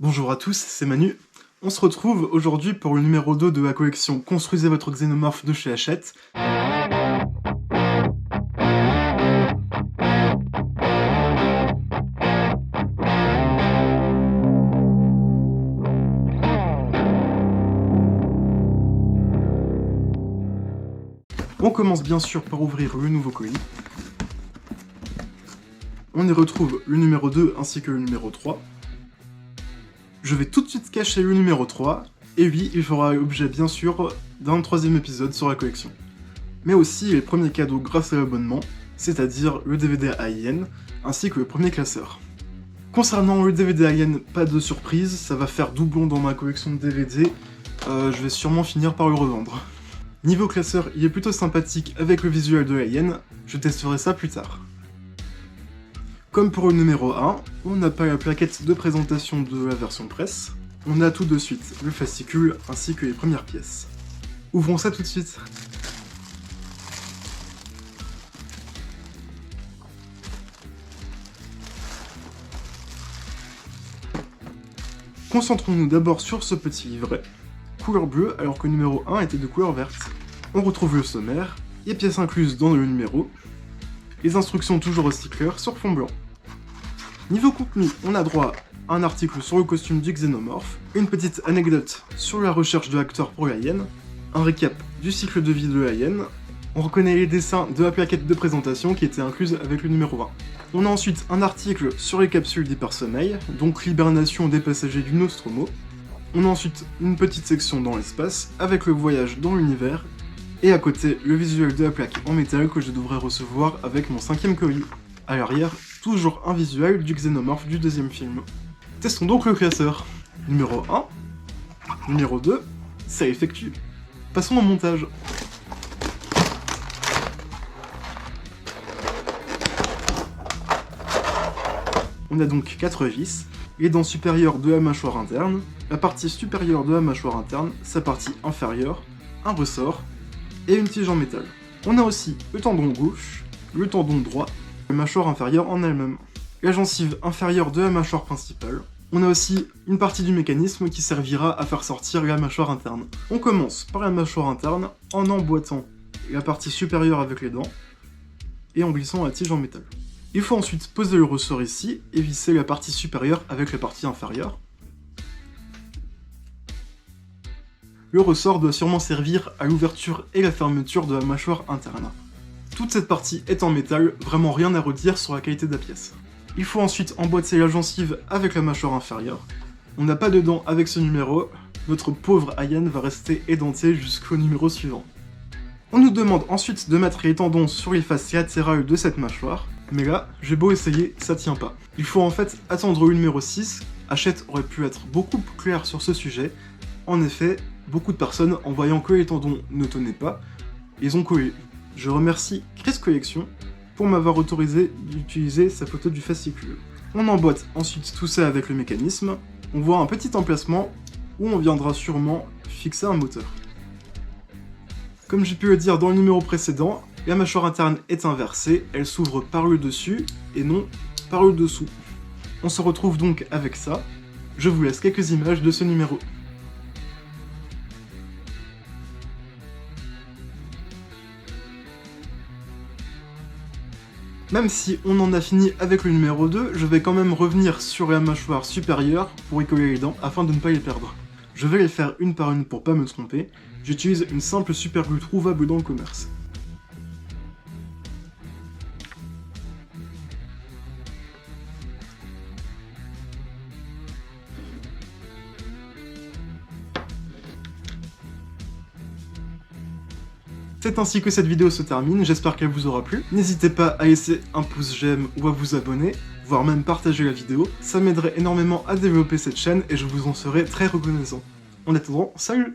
Bonjour à tous, c'est Manu. On se retrouve aujourd'hui pour le numéro 2 de la collection Construisez votre xénomorphe de chez Hachette. On commence bien sûr par ouvrir le nouveau colis. On y retrouve le numéro 2 ainsi que le numéro 3. Je vais tout de suite cacher le numéro 3, et oui, il fera l'objet bien sûr d'un troisième épisode sur la collection. Mais aussi les premiers cadeaux grâce à l'abonnement, c'est-à-dire le DVD Alien, ainsi que le premier classeur. Concernant le DVD Alien, pas de surprise, ça va faire doublon dans ma collection de DVD, je vais sûrement finir par le revendre. Niveau classeur, il est plutôt sympathique avec le visuel de Alien, je testerai ça plus tard. Comme pour le numéro 1, on n'a pas la plaquette de présentation de la version presse, on a tout de suite le fascicule ainsi que les premières pièces. Ouvrons ça tout de suite. Concentrons-nous d'abord sur ce petit livret, couleur bleue alors que le numéro 1 était de couleur verte. On retrouve le sommaire, les pièces incluses dans le numéro, les instructions toujours recycleurs sur fond blanc. Niveau contenu, on a droit à un article sur le costume du xénomorphe, une petite anecdote sur la recherche de l'acteur pour l'Alien, un récap du cycle de vie de l'Alien, on reconnaît les dessins de la plaquette de présentation qui était incluse avec le numéro 1. On a ensuite un article sur les capsules d'hypersommeil, donc l'hibernation des passagers du Nostromo. On a ensuite une petite section dans l'espace, avec le voyage dans l'univers, et à côté, le visuel de la plaque en métal que je devrais recevoir avec mon 5ème colis. À l'arrière, toujours un visuel du xénomorphe du deuxième film. Testons donc le classeur. Numéro 1, numéro 2, ça effectue. Passons au montage. On a donc 4 vis, les dents supérieures de la mâchoire interne, la partie supérieure de la mâchoire interne, sa partie inférieure, un ressort, et une tige en métal. On a aussi le tendon gauche, le tendon droit, la mâchoire inférieure en elle-même, la gencive inférieure de la mâchoire principale. On a aussi une partie du mécanisme qui servira à faire sortir la mâchoire interne. On commence par la mâchoire interne en emboîtant la partie supérieure avec les dents et en glissant la tige en métal. Il faut ensuite poser le ressort ici et visser la partie supérieure avec la partie inférieure. Le ressort doit sûrement servir à l'ouverture et la fermeture de la mâchoire interne. Toute cette partie est en métal, vraiment rien à redire sur la qualité de la pièce. Il faut ensuite emboîter la gencive avec la mâchoire inférieure. On n'a pas de dents avec ce numéro, notre pauvre Alien va rester édenté jusqu'au numéro suivant. On nous demande ensuite de mettre les tendons sur les faces latérales de cette mâchoire, mais là, j'ai beau essayer, ça tient pas. Il faut en fait attendre le numéro 6, Hachette aurait pu être beaucoup plus clair sur ce sujet. En effet, beaucoup de personnes, en voyant que les tendons ne tenaient pas, ils ont collé. Je remercie Chris Collection pour m'avoir autorisé d'utiliser sa photo du fascicule. On emboîte ensuite tout ça avec le mécanisme, on voit un petit emplacement où on viendra sûrement fixer un moteur. Comme j'ai pu le dire dans le numéro précédent, la mâchoire interne est inversée, elle s'ouvre par le dessus et non par le dessous. On se retrouve donc avec ça, je vous laisse quelques images de ce numéro. Même si on en a fini avec le numéro 2, je vais quand même revenir sur la mâchoire supérieure pour y coller les dents afin de ne pas les perdre. Je vais les faire une par une pour pas me tromper, j'utilise une simple super glue trouvable dans le commerce. C'est ainsi que cette vidéo se termine, j'espère qu'elle vous aura plu. N'hésitez pas à laisser un pouce j'aime ou à vous abonner, voire même partager la vidéo, ça m'aiderait énormément à développer cette chaîne et je vous en serai très reconnaissant. En attendant, salut!